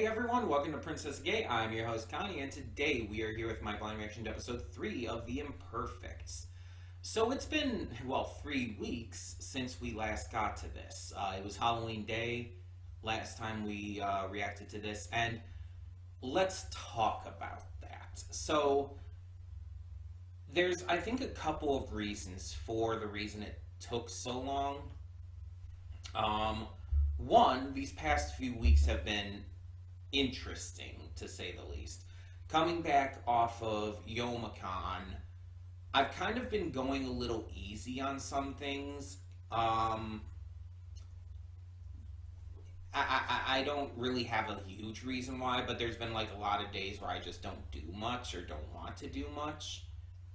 everyone, welcome to Princess Gay. I'm your host Connie, and today we are here with my blind reaction to episode 3 of The Imperfects. So it's been, 3 weeks since we last got to this. It was Halloween Day last time we reacted to this, and let's talk about that. So there's, I think, a couple of reasons for the reason it took so long. One, these past few weeks have been interesting, to say the least. Coming back off of Youmacon, I've kind of been going a little easy on some things. I don't really have a huge reason why, but there's been like a lot of days where I just don't do much or don't want to do much,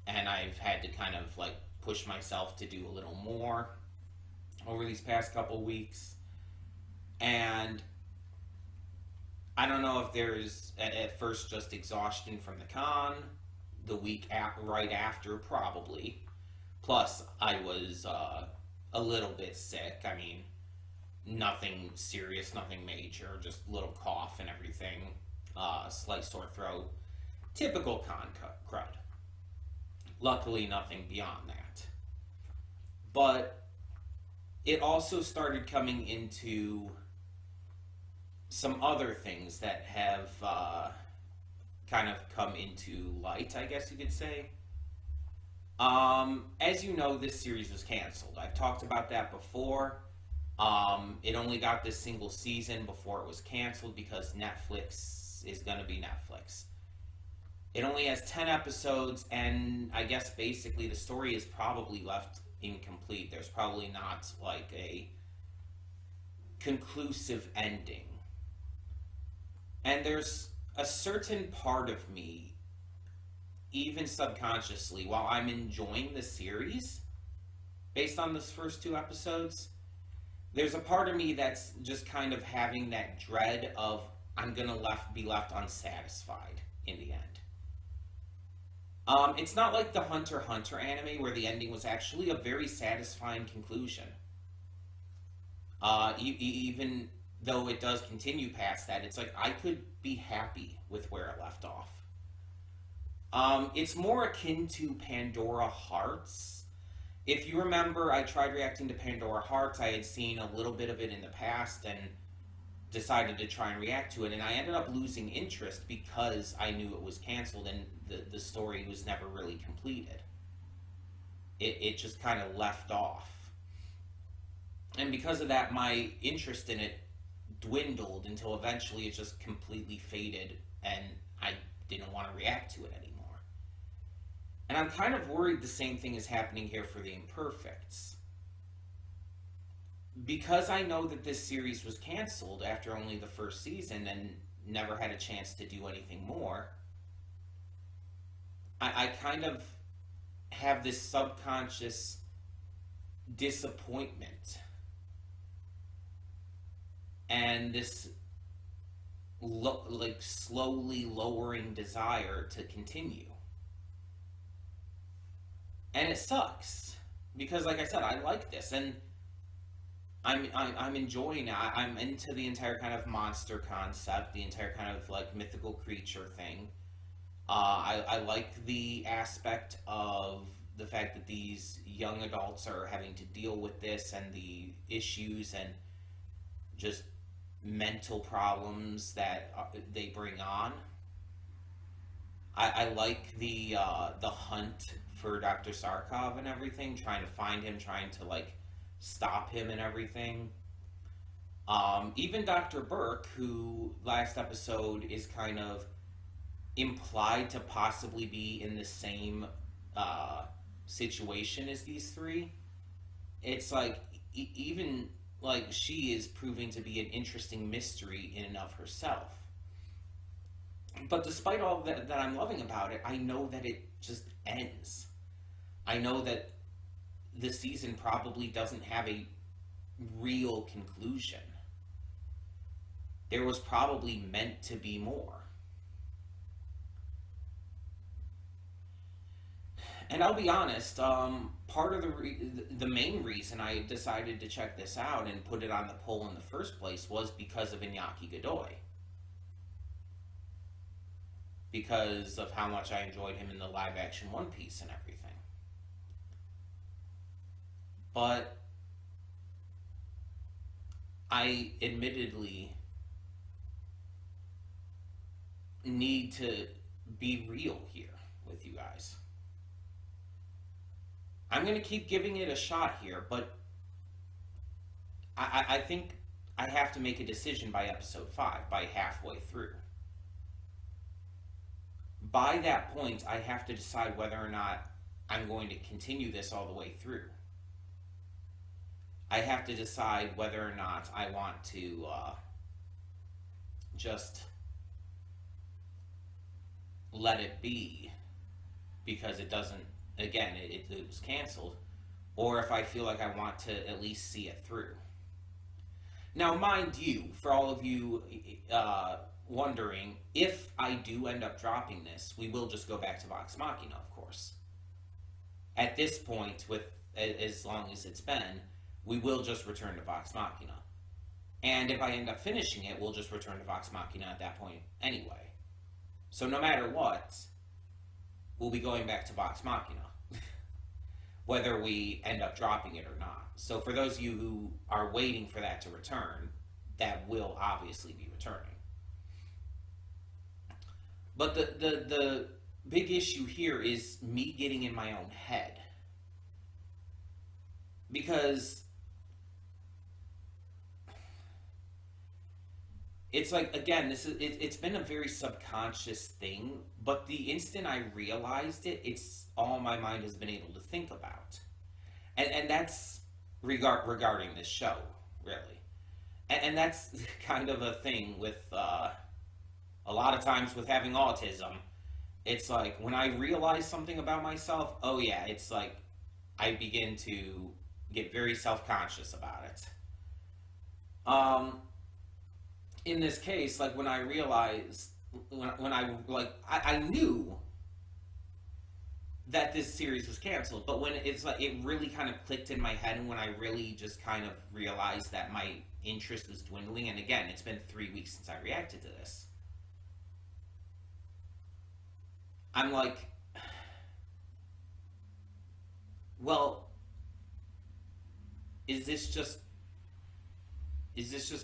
and I've had to kind of like push myself to do a little more over these past couple weeks. And I don't know if there's at first just exhaustion from the con, the week right after probably. Plus I was a little bit sick. I mean, nothing serious, nothing major, just a little cough and everything, slight sore throat, typical con crud. Luckily nothing beyond that. But it also started coming into some other things that have kind of come into light, I guess you could say. As you know, this series was canceled. I've talked about that before. It only got this single season before it was canceled because Netflix is going to be Netflix. It only has 10 episodes, and I guess basically the story is probably left incomplete. There's probably not like a conclusive ending. And there's a certain part of me, even subconsciously, while I'm enjoying the series, based on those first 2 episodes, there's a part of me that's just kind of having that dread of I'm gonna be left unsatisfied in the end. It's not like the Hunter x Hunter anime where the ending was actually a very satisfying conclusion. Even though it does continue past that, it's like I could be happy with where it left off. It's more akin to Pandora Hearts. If you remember, I tried reacting to Pandora Hearts. I had seen a little bit of it in the past and decided to try and react to it, and I ended up losing interest because I knew it was canceled and the story was never really completed. It just kind of left off. And because of that, my interest in it dwindled until eventually it just completely faded and I didn't want to react to it anymore. And I'm kind of worried the same thing is happening here for The Imperfects. Because I know that this series was canceled after only the first season and never had a chance to do anything more, I kind of have this subconscious disappointment and this like slowly lowering desire to continue. And it sucks because, like I said, I like this and I'm enjoying it. I'm into the entire kind of monster concept, the entire kind of like mythical creature thing. I like the aspect of the fact that these young adults are having to deal with this and the issues and just mental problems that they bring on. I like the hunt for Dr. Sarkov and everything, trying to find him, trying to like stop him and everything. Even Dr. Burke, who last episode is kind of implied to possibly be in the same situation as these 3. It's like even like she is proving to be an interesting mystery in and of herself. But despite all that I'm loving about it, I know that it just ends. I know that the season probably doesn't have a real conclusion. There was probably meant to be more. And I'll be honest, part of the main reason I decided to check this out and put it on the poll in the first place was because of Iñaki Godoy. because of how much I enjoyed him in the live action One Piece and everything. But I admittedly need to be real here with you guys. I'm going to keep giving it a shot here, but I think I have to make a decision by episode 5, by halfway through. By that point, I have to decide whether or not I'm going to continue this all the way through. I have to decide whether or not I want to just let it be because it doesn't, again, it was canceled, or if I feel like I want to at least see it through. Now, mind you, for all of you wondering, if I do end up dropping this, we will just go back to Vox Machina, of course. At this point, with as long as it's been, we will just return to Vox Machina. And if I end up finishing it, we'll just return to Vox Machina at that point anyway. So no matter what, we'll be going back to Vox Machina, whether we end up dropping it or not. So for those of you who are waiting for that to return, that will obviously be returning. But the big issue here is me getting in my own head. Because it's like, again, it's been a very subconscious thing, but the instant I realized it, it's all my mind has been able to think about. And that's regarding this show, really. And that's kind of a thing with a lot of times with having autism. It's like, when I realize something about myself, oh yeah, it's like I begin to get very self-conscious about it. In this case, like when I realized, I knew that this series was canceled, but when it's like, it really kind of clicked in my head, and when I really just kind of realized that my interest was dwindling, and again, it's been 3 weeks since I reacted to this, I'm like, well, is this just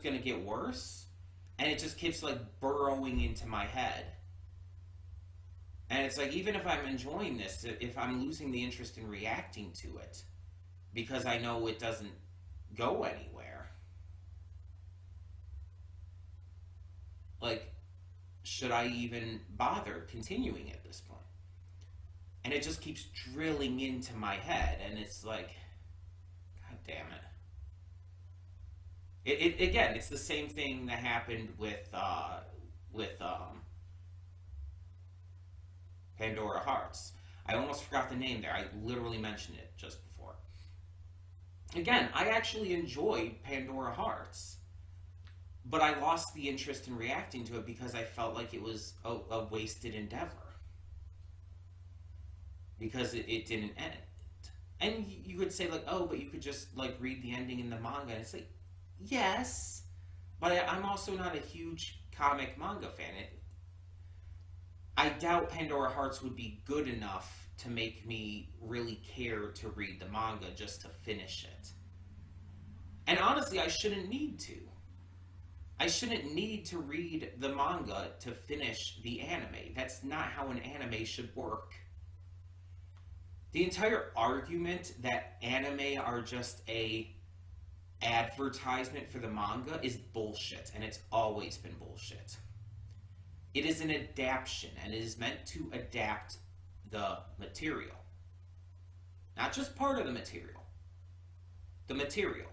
going to get worse? And it just keeps like burrowing into my head. And it's like, even if I'm enjoying this, if I'm losing the interest in reacting to it, because I know it doesn't go anywhere, like, should I even bother continuing at this point? And it just keeps drilling into my head, and it's like, God damn it. Again, it's the same thing that happened with Pandora Hearts. I almost forgot the name there. I literally mentioned it just before. Again, I actually enjoyed Pandora Hearts, but I lost the interest in reacting to it because I felt like it was a wasted endeavor. Because it didn't end. And you could say, like, oh, but you could just, like, read the ending in the manga. And it's like, yes, but I'm also not a huge comic manga fan. I doubt Pandora Hearts would be good enough to make me really care to read the manga just to finish it. And honestly, I shouldn't need to. I shouldn't need to read the manga to finish the anime. That's not how an anime should work. The entire argument that anime are just a advertisement for the manga is bullshit, and it's always been bullshit. It is an adaptation, and it is meant to adapt the material. Not just part of the material. The material.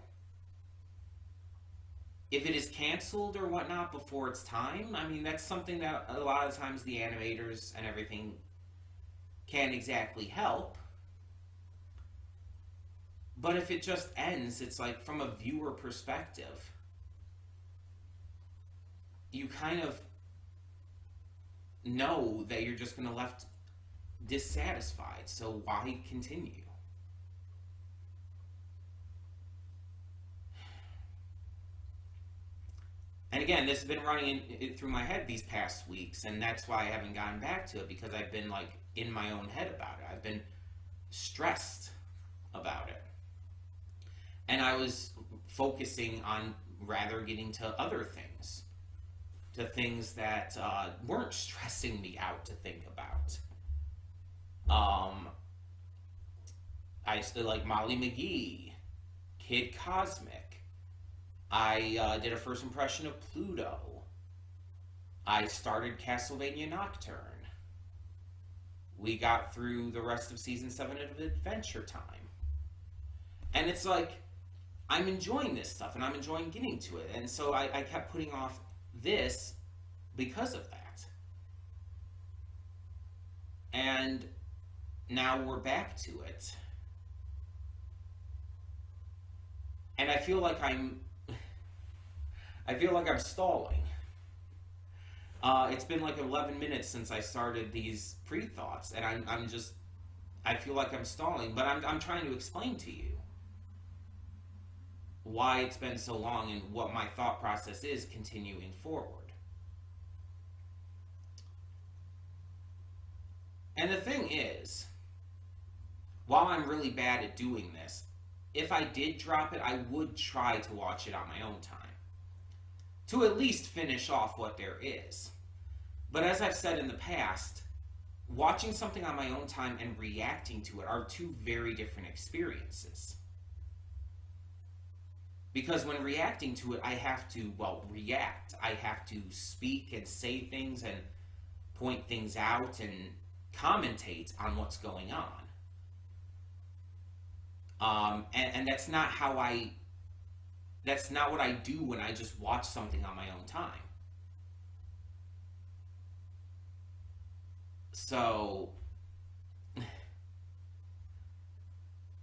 If it is canceled or whatnot before its time, I mean, that's something that a lot of times the animators and everything can't exactly help. But if it just ends, it's like, from a viewer perspective, you kind of know that you're just going to left dissatisfied, so why continue? And again, this has been running through my head these past weeks, and that's why I haven't gotten back to it, because I've been like in my own head about it. I've been stressed about it. And I was focusing on rather getting to other things, to things that weren't stressing me out to think about. Um, I still like Molly McGee, Kid Cosmic. I did a first impression of Pluto. I started Castlevania Nocturne. We got through the rest of season 7 of Adventure Time. And it's like, I'm enjoying this stuff and I'm enjoying getting to it. And so I kept putting off this because of that. And now we're back to it. And I feel like I'm stalling. It's been like 11 minutes since I started these pre-thoughts, and I feel like I'm stalling, but I'm trying to explain to you why it's been so long and what my thought process is continuing forward. And the thing is, while I'm really bad at doing this, if I did drop it, I would try to watch it on my own time, to at least finish off what there is. But as I've said in the past, watching something on my own time and reacting to it are two very different experiences. Because when reacting to it, I have to, react. I have to speak and say things and point things out and commentate on what's going on. And that's not what I do when I just watch something on my own time. So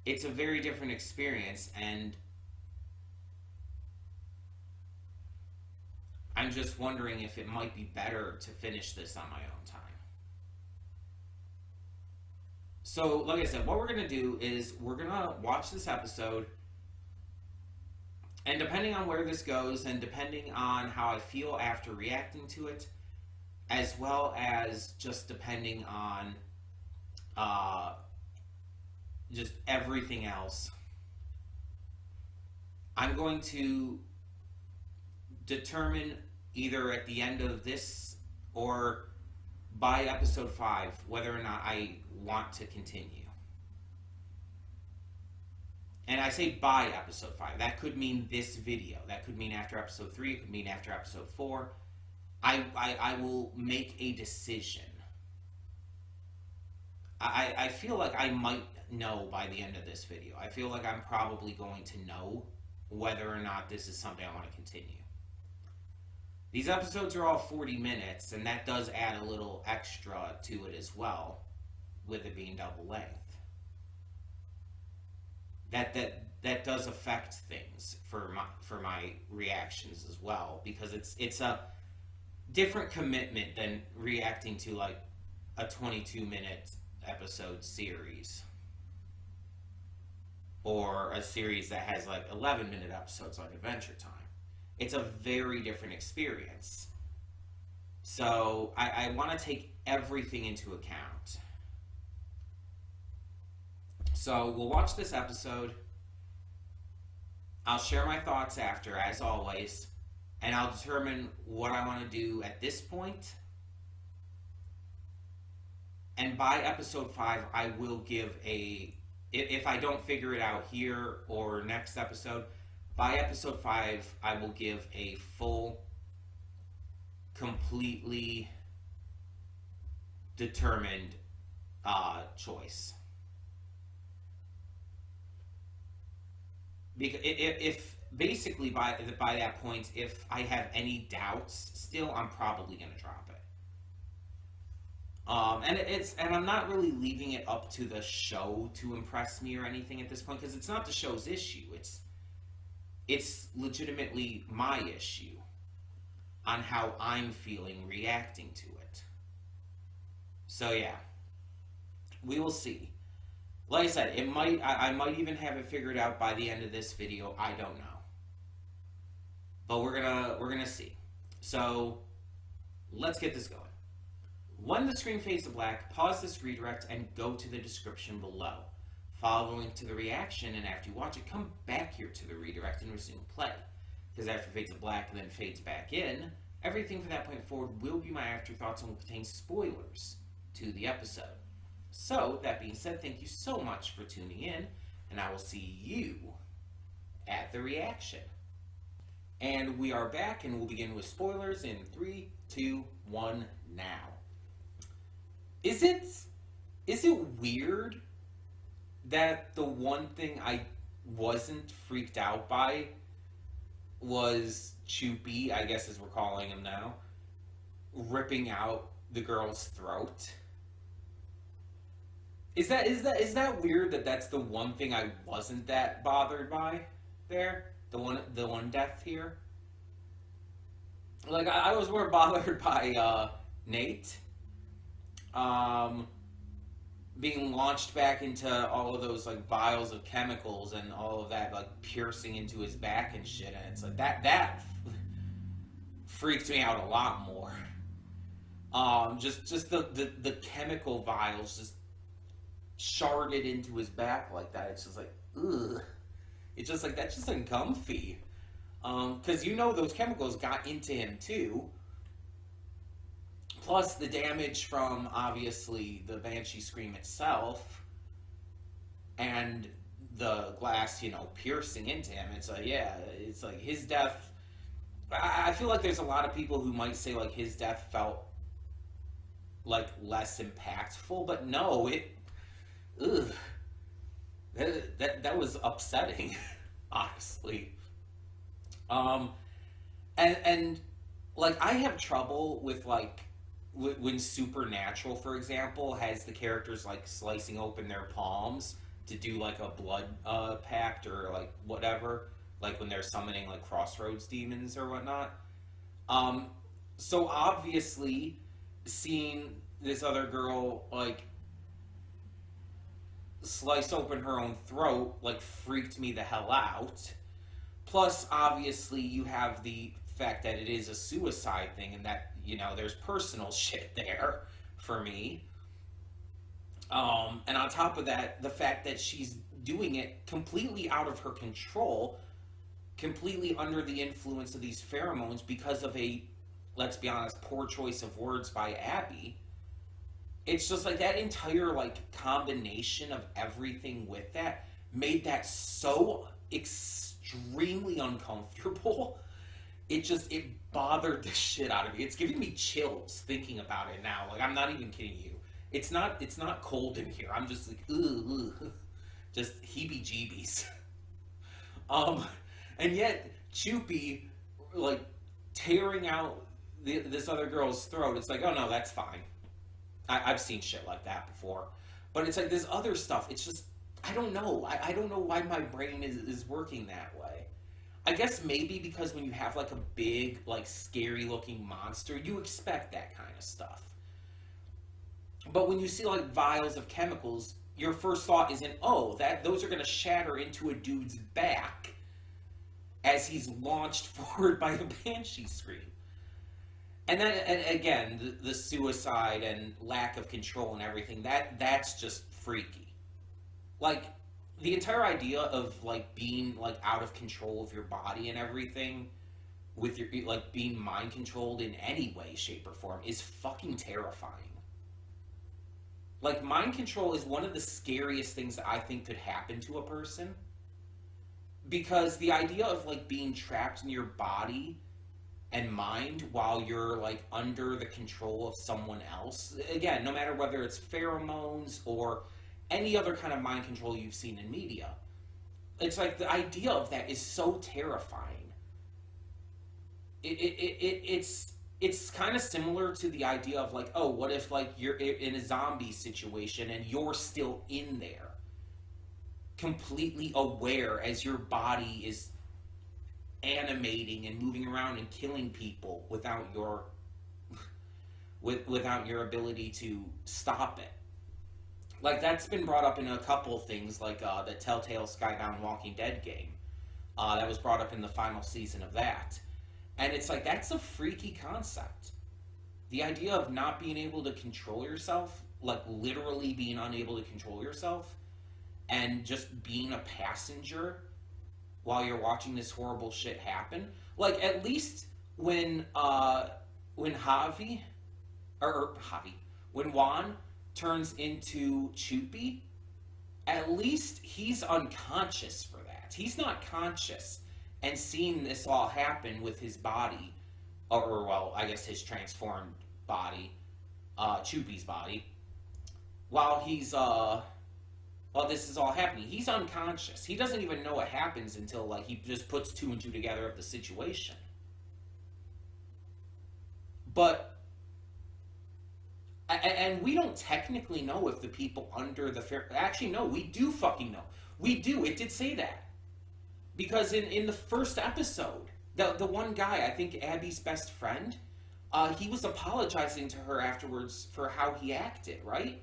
it's a very different experience, and I'm just wondering if it might be better to finish this on my own time. So, like I said, what we're going to do is we're going to watch this episode, and depending on where this goes, and depending on how I feel after reacting to it, as well as just depending on just everything else, I'm going to determine either at the end of this or by episode 5 whether or not I want to continue. And I say by episode 5. That could mean this video. That could mean after episode 3. It could mean after episode 4. I will make a decision. I feel like I might know by the end of this video. I feel like I'm probably going to know whether or not this is something I want to continue. These episodes are all 40 minutes, and that does add a little extra to it as well, with it being double length. That does affect things for my reactions as well, because it's a different commitment than reacting to like a 22-minute episode series, or a series that has like 11-minute episodes like Adventure Time. It's a very different experience. So I want to take everything into account. So we'll watch this episode. I'll share my thoughts after, as always, and I'll determine what I want to do at this point. And by episode 5, I will give if I don't figure it out here or next episode, by episode 5, I will give a full, completely determined choice. Because if basically by that point, if I have any doubts still, I'm probably going to drop it. And I'm not really leaving it up to the show to impress me or anything at this point, because it's not the show's issue. It's legitimately my issue on how I'm feeling reacting to it. So yeah, we will see. Like I said, I might even have it figured out by the end of this video. I don't know. but we're gonna see. So let's get this going. When the screen fades to black, pause this redirect and go to the description below. Follow the link to the reaction, and after you watch it, come back here to the redirect and resume play. Because after it fades to black and then fades back in, everything from that point forward will be my afterthoughts and will contain spoilers to the episode. So, that being said, thank you so much for tuning in, and I will see you at the reaction. And we are back, and we'll begin with spoilers in 3, 2, 1, now. Is it weird that the one thing I wasn't freaked out by was Choopy, I guess as we're calling him now, ripping out the girl's throat? Is that weird that that's the one thing I wasn't that bothered by there? The one death here? Like, I was more bothered by Nate being launched back into all of those like vials of chemicals and all of that like piercing into his back and shit, and it's like that freaks me out a lot more. Just the chemical vials just sharded into his back like that. It's just like, ugh. It's just like, that's just uncomfy. Because you know those chemicals got into him too. Plus the damage from, obviously, the Banshee Scream itself. And the glass, piercing into him. It's like, yeah, it's like his death. I feel like there's a lot of people who might say, like, his death felt, like, less impactful. But no, ugh. That was upsetting, honestly. And like, I have trouble with, like, when Supernatural, for example, has the characters, like, slicing open their palms to do, like, a blood pact or, like, whatever, like, when they're summoning, like, Crossroads demons or whatnot. So obviously, seeing this other girl, like, slice open her own throat, like, freaked me the hell out. Plus, obviously, you have the fact that it is a suicide thing and that, there's personal shit there for me. And on top of that, the fact that she's doing it completely out of her control, completely under the influence of these pheromones because of a, let's be honest, poor choice of words by Abby. It's just like that entire, like, combination of everything with that made that so extremely uncomfortable. It bothered the shit out of me. It's giving me chills thinking about it now. Like, I'm not even kidding you. It's not cold in here. I'm just like, ugh. Just heebie-jeebies. And yet, Choopy, like, tearing out this other girl's throat, it's like, oh no, that's fine. I've seen shit like that before. But it's like this other stuff, it's just, I don't know. I don't know why my brain is working that way. I guess maybe because when you have, like, a big, like, scary looking monster, you expect that kind of stuff. But when you see, like, vials of chemicals, your first thought isn't, oh, those are going to shatter into a dude's back as he's launched forward by the Banshee Scream. And then, and again, the suicide and lack of control and everything, that's just freaky. Like, the entire idea of, like, being, like, out of control of your body and everything, with your, like, being mind controlled in any way, shape, or form, is fucking terrifying. Like, mind control is one of the scariest things that I think could happen to a person. Because the idea of, like, being trapped in your body and mind while you're, like, under the control of someone else, again, no matter whether it's pheromones or any other kind of mind control you've seen in media, it's like the idea of that is so terrifying. It's kind of similar to the idea of, like, oh, what if, like, you're in a zombie situation and you're still in there, completely aware as your body is animating and moving around and killing people without your ability to stop it. Like, that's been brought up in a couple things, like the Telltale Skybound Walking Dead game. That was brought up in the final season of that. And it's like, that's a freaky concept. The idea of not being able to control yourself, like literally being unable to control yourself, and just being a passenger while you're watching this horrible shit happen. Like, at least when Javi, or Javi, when Juan turns into Chupi, at least he's unconscious for that. He's not conscious and seeing this all happen with his body, or well, I guess his transformed body, Chupi's body, while while this is all happening. He's unconscious. He doesn't even know what happens until like he just puts two and two together of the situation. But and we don't technically know if the people under the fair. Actually, no, we do fucking know. We do. It did say that because in the first episode, the one guy, I think Abby's best friend, he was apologizing to her afterwards for how he acted. Right?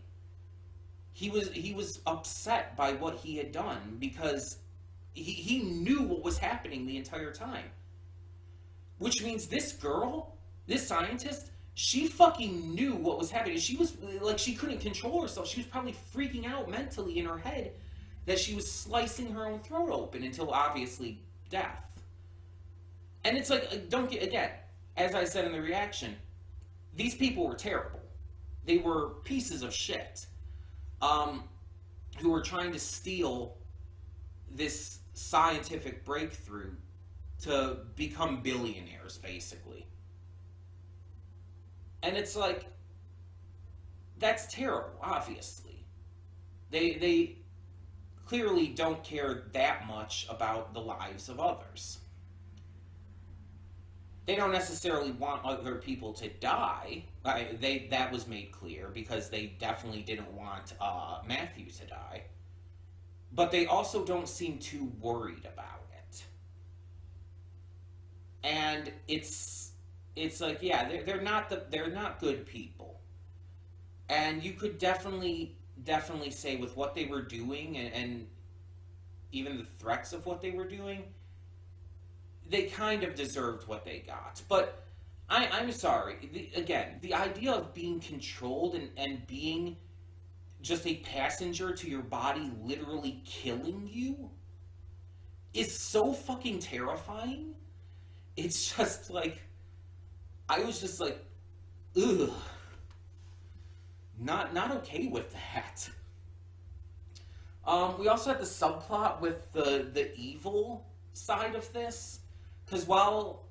He was upset by what he had done because he knew what was happening the entire time. Which means this girl, this scientist, she fucking knew what was happening. She was like, she couldn't control herself. She was probably freaking out mentally in her head that she was slicing her own throat open until obviously death. And it's like, don't get, again, as I said in the reaction, these people were terrible. They were pieces of shit. Who were trying to steal this scientific breakthrough to become billionaires, basically. And it's like, that's terrible, obviously. They clearly don't care that much about the lives of others. They don't necessarily want other people to die. That was made clear because they definitely didn't want Matthew to die. But they also don't seem too worried about it. And it's like, yeah, they're not good people. And you could definitely say with what they were doing and even the threats of what they were doing, they kind of deserved what they got. But I'm sorry. Again, the idea of being controlled and being just a passenger to your body literally killing you is so fucking terrifying. It's just like, I was just like, ugh. Not okay with that. We also had the subplot with the evil side of this. Because while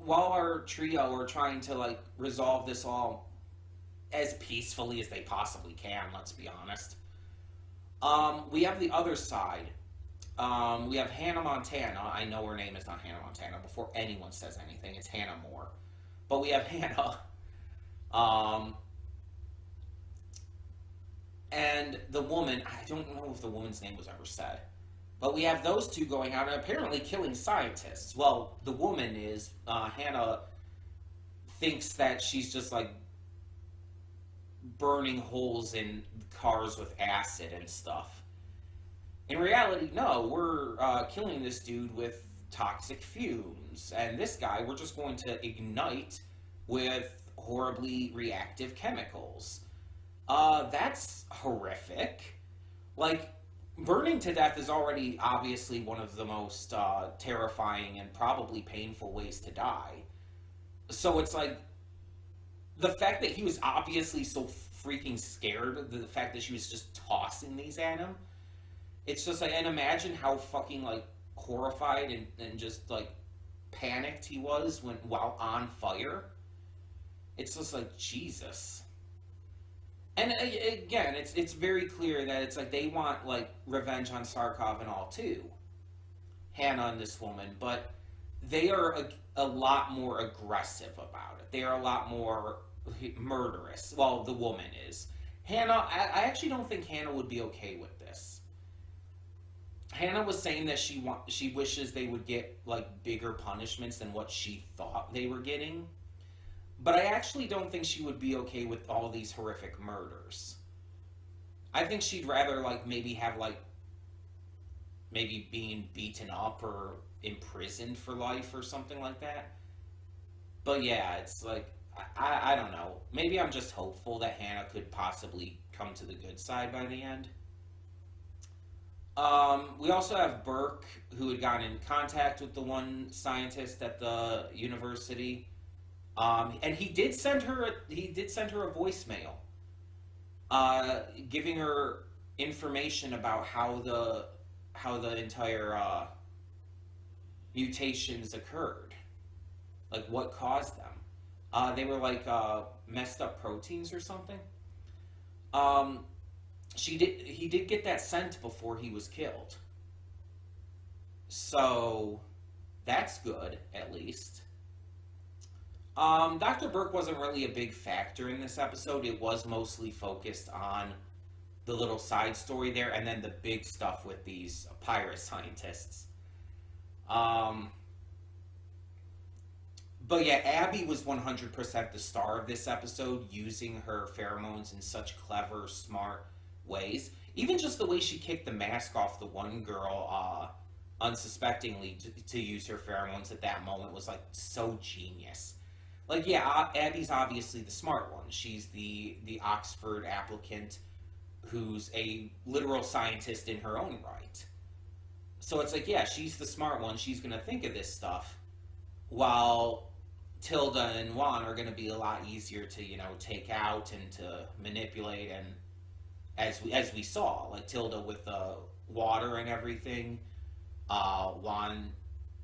our trio are trying to like resolve this all as peacefully as they possibly can, let's be honest, we have the other side. We have Hannah Montana. I know her name is not Hannah Montana. Before anyone says anything, it's Hannah Moore. But we have Hannah. And the woman, I don't know if the woman's name was ever said. But we have those two going out and apparently killing scientists. Well, the woman is, Hannah thinks that she's just like burning holes in cars with acid and stuff. In reality, no, we're killing this dude with toxic fumes. And this guy, we're just going to ignite with horribly reactive chemicals. That's horrific. Like, burning to death is already obviously one of the most terrifying and probably painful ways to die. So it's like, the fact that he was obviously so freaking scared, the fact that she was just tossing these at him, it's just like, and imagine how fucking like horrified and just like panicked he was while on fire. It's just like, Jesus. And again, it's very clear that it's like they want like revenge on Sarkov and all too, Hannah and this woman, but they are a lot more aggressive about it. They are a lot more murderous. Well, the woman is. Hannah, I actually don't think Hannah would be okay with this. Hannah was saying that she wishes they would get like bigger punishments than what she thought they were getting. But I actually don't think she would be okay with all these horrific murders. I think she'd rather like maybe have like maybe being beaten up or imprisoned for life or something like that But yeah, it's like I don't know. Maybe I'm just hopeful that Hannah could possibly come to the good side by the end. We also have Burke, who had gotten in contact with the one scientist at the university, and he did send her a voicemail, giving her information about how the entire mutations occurred, like what caused them. They were like messed up proteins or something. Um, he did get that sent before he was killed, so that's good at least. Dr. Burke wasn't really a big factor in this episode. It was mostly focused on the little side story there, and then the big stuff with these pirate scientists. Um, but yeah, Abby was 100% the star of this episode, using her pheromones in such clever, smart ways. Even just the way she kicked the mask off the one girl, unsuspectingly, to use her pheromones at that moment was like so genius. Like, yeah, Abby's obviously the smart one. She's the Oxford applicant who's a literal scientist in her own right. So it's like, yeah, she's the smart one. She's going to think of this stuff, while Tilda and Juan are going to be a lot easier to, take out and to manipulate. And as we saw, like Tilda with the water and everything, Juan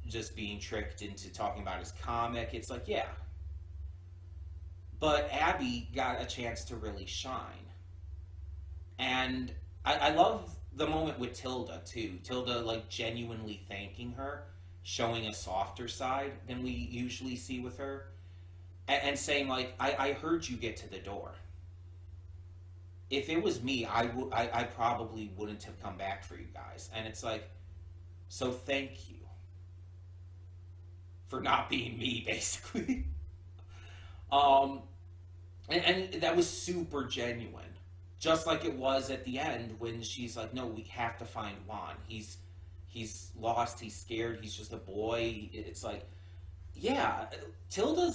just being tricked into talking about his comic. It's like, yeah. But Abby got a chance to really shine. And I love the moment with Tilda too. Tilda like genuinely thanking her, showing a softer side than we usually see with her, and saying like, I heard you get to the door. If it was me, I probably wouldn't have come back for you guys. And it's like, so thank you for not being me, basically. um, and that was super genuine. Just like it was at the end when she's like, "No, we have to find Juan. He's lost. He's scared. He's just a boy." It's like, yeah, Tilda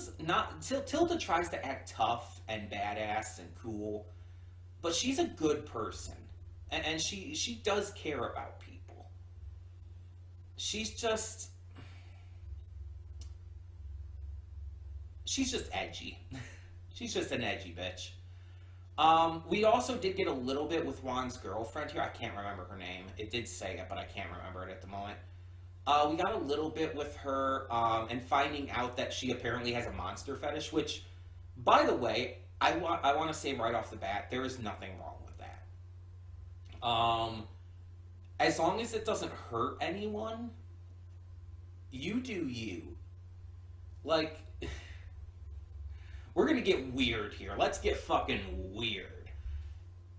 tries to act tough and badass and cool, but she's a good person, and she does care about people. She's just edgy. She's just an edgy bitch. We also did get a little bit with Juan's girlfriend here. I can't remember her name. It did say it, but I can't remember it at the moment. We got a little bit with her, and finding out that she apparently has a monster fetish, which, by the way, I want to say right off the bat, there is nothing wrong with that. As long as it doesn't hurt anyone, you do you. Like, we're gonna get weird here. Let's get fucking weird.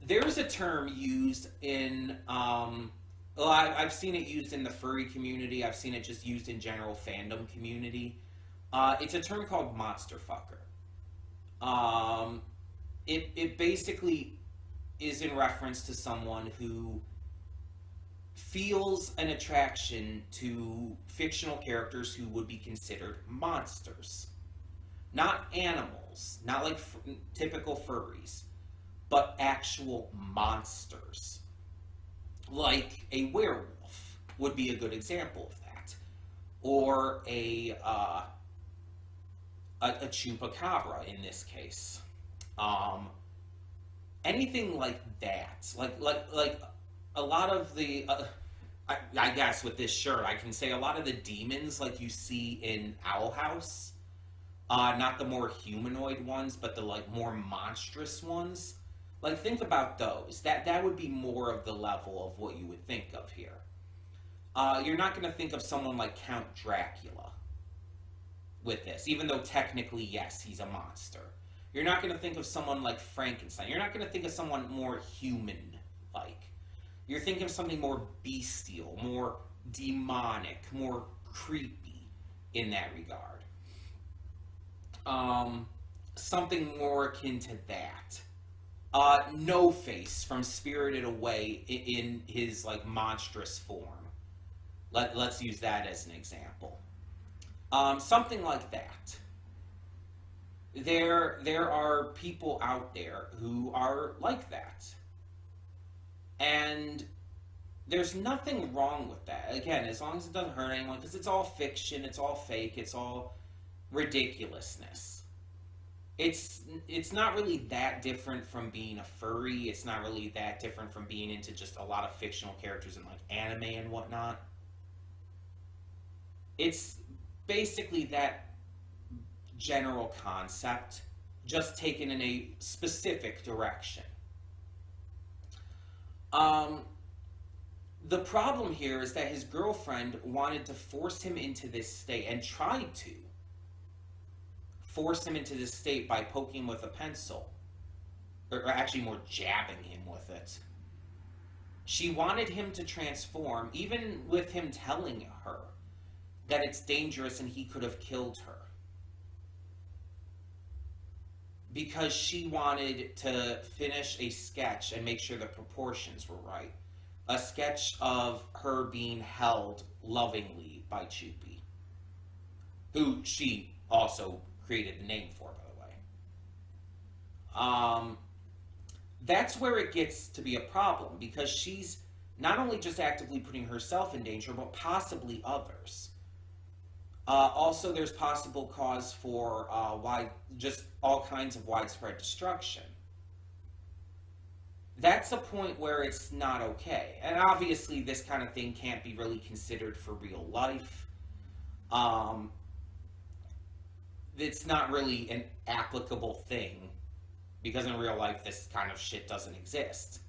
There's a term used in, well, I've seen it used in the furry community. I've seen it just used in general fandom community. It's a term called monster fucker. It basically is in reference to someone who feels an attraction to fictional characters who would be considered monsters. Not animals, not like typical furries, but actual monsters. Like a werewolf would be a good example of that. Or a chupacabra in this case. Anything like that. Like a lot of the... I guess with this shirt, I can say a lot of the demons like you see in Owl House, not the more humanoid ones, but the like more monstrous ones. Like, think about those. That would be more of the level of what you would think of here. You're not going to think of someone like Count Dracula with this, even though technically, yes, he's a monster. You're not going to think of someone like Frankenstein. You're not going to think of someone more human-like. You're thinking of something more bestial, more demonic, more creepy in that regard. Something more akin to that. No Face from Spirited Away in his like monstrous form. Let's use that as an example. Something like that. there are people out there who are like that. And there's nothing wrong with that. Again, as long as it doesn't hurt anyone, because it's all fiction, it's all fake, it's all ridiculousness. It's not really that different from being a furry. It's not really that different from being into just a lot of fictional characters in like anime and whatnot. It's basically that general concept, just taken in a specific direction. The problem here is that his girlfriend wanted to force him into this state, and tried to force him into this state by poking him with a pencil. Or actually more jabbing him with it. She wanted him to transform, even with him telling her that it's dangerous and he could have killed her. Because she wanted to finish a sketch and make sure the proportions were right. A sketch of her being held lovingly by Chupi, who she also created the name for, by the way. That's where it gets to be a problem, because she's not only just actively putting herself in danger, but possibly others. Also, there's possible cause for just all kinds of widespread destruction. That's a point where it's not okay. And obviously, this kind of thing can't be really considered for real life. It's not really an applicable thing, because in real life, this kind of shit doesn't exist.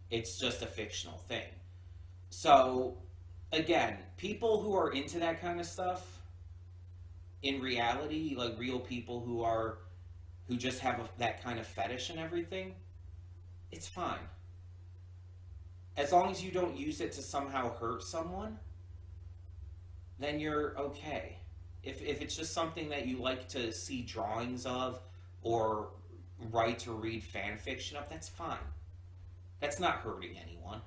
It's just a fictional thing. So, again, people who are into that kind of stuff, in reality, like real people who just have that kind of fetish and everything, it's fine. As long as you don't use it to somehow hurt someone, then you're okay. If it's just something that you like to see drawings of, or write or read fan fiction of, that's fine. That's not hurting anyone.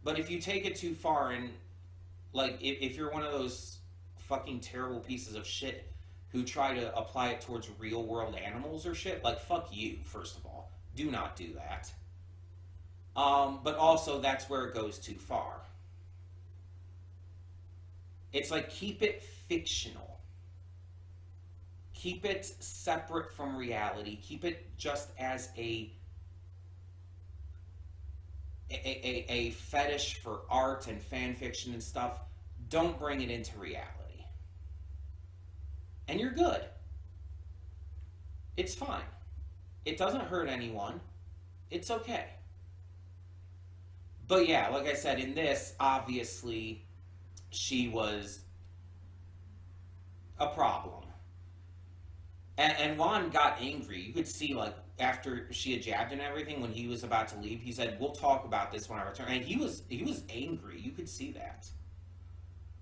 But if you take it too far, and like if you're one of those fucking terrible pieces of shit who try to apply it towards real world animals or shit, like, fuck you, first of all. Do not do that. But also, that's where it goes too far. It's like, keep it fictional. Keep it separate from reality. Keep it just as a fetish for art and fan fiction and stuff. Don't bring it into reality. And you're good. It's fine. It doesn't hurt anyone. It's okay. But yeah, like I said, in this, obviously, she was a problem. And Juan got angry. You could see, like, after she had jabbed and everything, when he was about to leave, he said, "We'll talk about this when I return." And he was angry. You could see that.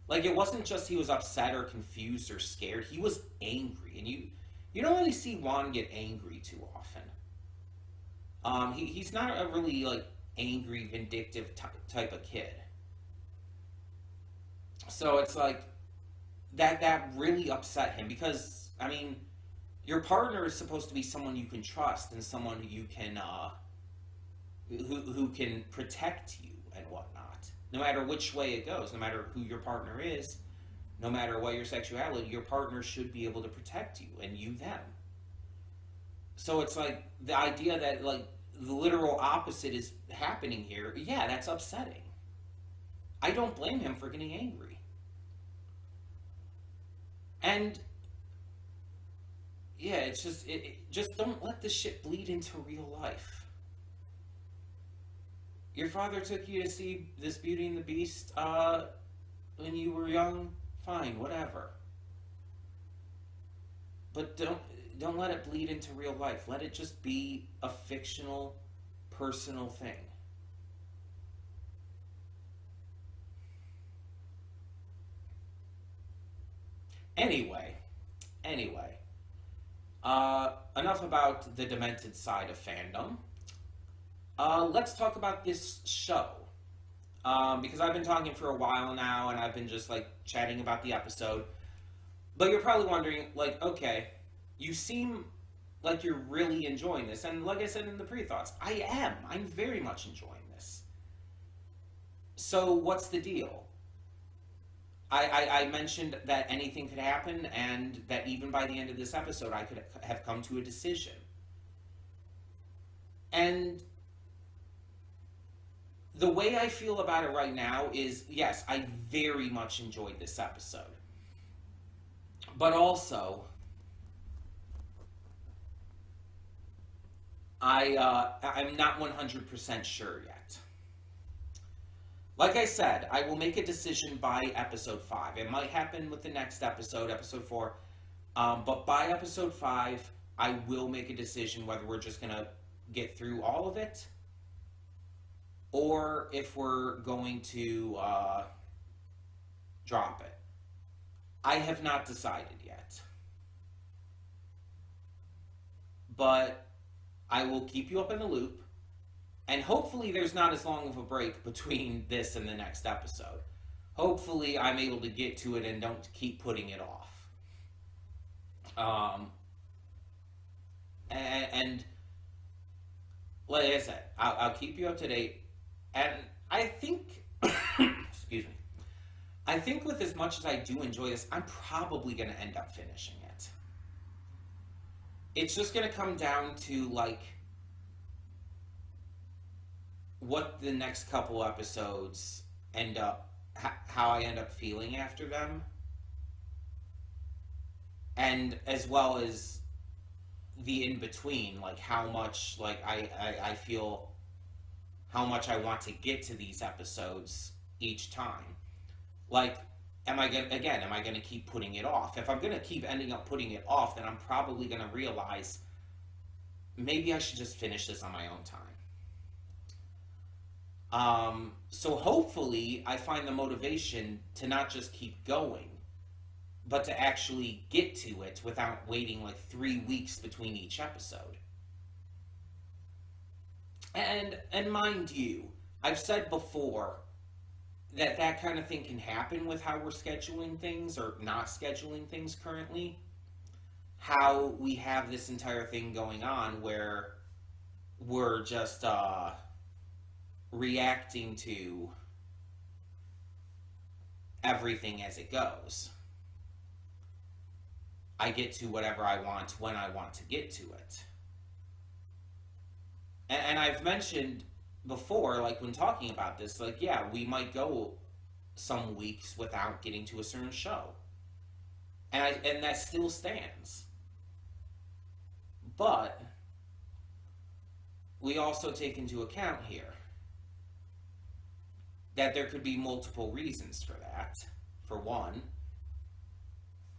Like, it wasn't just he was upset or confused or scared. He was angry. And you don't really see Juan get angry too often. He's not a really, like, angry, vindictive type of kid. So it's like, that really upset him. Because, I mean, your partner is supposed to be someone you can trust, and someone who you can, who can protect you and whatnot. No matter which way it goes, no matter who your partner is, no matter what your sexuality, your partner should be able to protect you, and you them. So it's like, the idea that, like, the literal opposite is happening here, yeah, that's upsetting. I don't blame him for getting angry. And yeah, it's just, just don't let this shit bleed into real life. Your father took you to see this Beauty and the Beast when you were young. Fine, whatever. But don't let it bleed into real life. Let it just be a fictional, personal thing. Anyway, enough about the demented side of fandom. Let's talk about this show. Because I've been talking for a while now, and I've been just, like, chatting about the episode. But you're probably wondering, like, okay, you seem like you're really enjoying this. And like I said in the pre-thoughts, I am. I'm very much enjoying this. So what's the deal? I mentioned that anything could happen and that even by the end of this episode, I could have come to a decision. And the way I feel about it right now is, yes, I very much enjoyed this episode. But also, I'm not 100% sure yet. Like I said, I will make a decision by episode 5. It might happen with the next episode, episode 4. But by episode 5, I will make a decision whether we're just going to get through all of it or if we're going to drop it. I have not decided yet. But I will keep you up in the loop. And hopefully there's not as long of a break between this and the next episode. Hopefully I'm able to get to it and don't keep putting it off. And like I said, I'll keep you up to date. And I think, excuse me, I think with as much as I do enjoy this, I'm probably going to end up finishing it. It's just going to come down to, like, what the next couple episodes end up, how I end up feeling after them, and as well as the in between, like how much, like I feel how much I want to get to these episodes each time. Like, am I gonna keep putting it off? If I'm gonna keep ending up putting it off, then I'm probably gonna realize maybe I should just finish this on my own time. So hopefully I find the motivation to not just keep going, but to actually get to it without waiting like 3 weeks between each episode. And mind you, I've said before that kind of thing can happen with how we're scheduling things or not scheduling things currently. How we have this entire thing going on where we're just, reacting to everything as it goes. I get to whatever I want when I want to get to it. And I've mentioned before, like when talking about this, like, yeah, we might go some weeks without getting to a certain show. And that still stands. But we also take into account here that there could be multiple reasons for that, for one.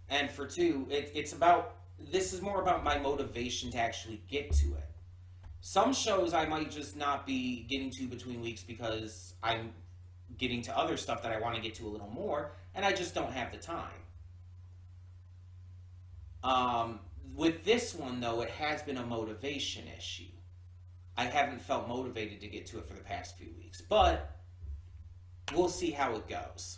And for two, this is more about my motivation to actually get to it. Some shows I might just not be getting to between weeks because I'm getting to other stuff that I want to get to a little more, and I just don't have the time. With this one, though, it has been a motivation issue. I haven't felt motivated to get to it for the past few weeks, but we'll see how it goes.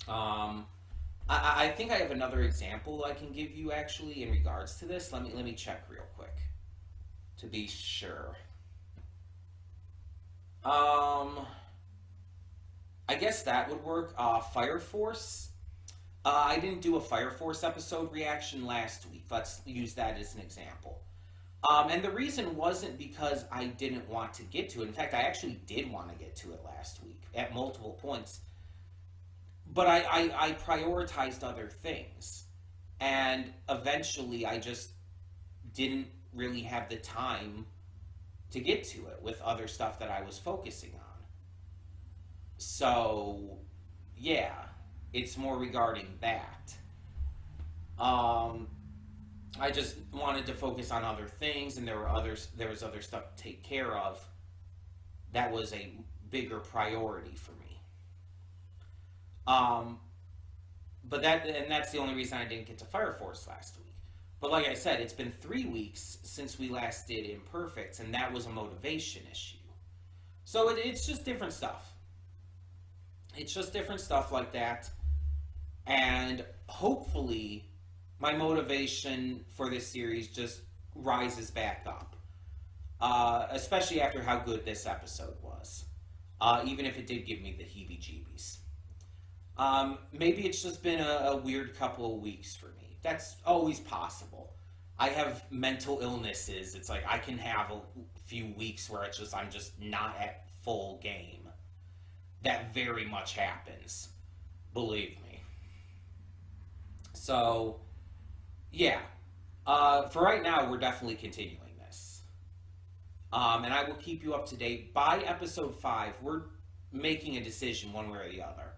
I think I have another example I can give you actually in regards to this. Let me check real quick to be sure. I guess that would work. Fire Force. I didn't do a Fire Force episode reaction last week. Let's use that as an example. And the reason wasn't because I didn't want to get to it. In fact, I actually did want to get to it last week at multiple points. But I prioritized other things. And eventually I just didn't really have the time to get to it with other stuff that I was focusing on. So, yeah, it's more regarding that. I just wanted to focus on other things, and there was other stuff to take care of that was a bigger priority for me. But that's the only reason I didn't get to Fire Force last week. But like I said, it's been 3 weeks since we last did Imperfects, and that was a motivation issue. So it's just different stuff. It's just different stuff like that. And hopefully, my motivation for this series just rises back up. Especially after how good this episode was. Even if it did give me the heebie jeebies. Maybe it's just been a weird couple of weeks for me. That's always possible. I have mental illnesses. It's like I can have a few weeks where I'm just not at full game. That very much happens. Believe me. So, yeah. For right now, we're definitely continuing this. And I will keep you up to date. By episode 5, we're making a decision one way or the other.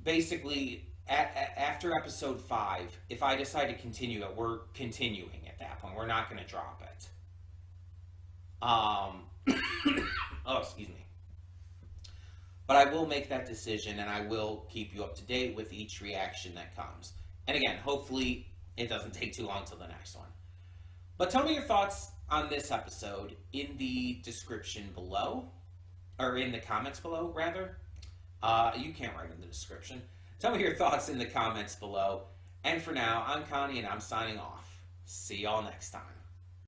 Basically, after episode 5, if I decide to continue it, we're continuing at that point. We're not going to drop it. Oh, excuse me. But I will make that decision, and I will keep you up to date with each reaction that comes. And again, hopefully it doesn't take too long till the next one. But tell me your thoughts on this episode in the description below, or in the comments below, rather. You can't write in the description. Tell me your thoughts in the comments below. And for now, I'm Connie, and I'm signing off. See y'all next time.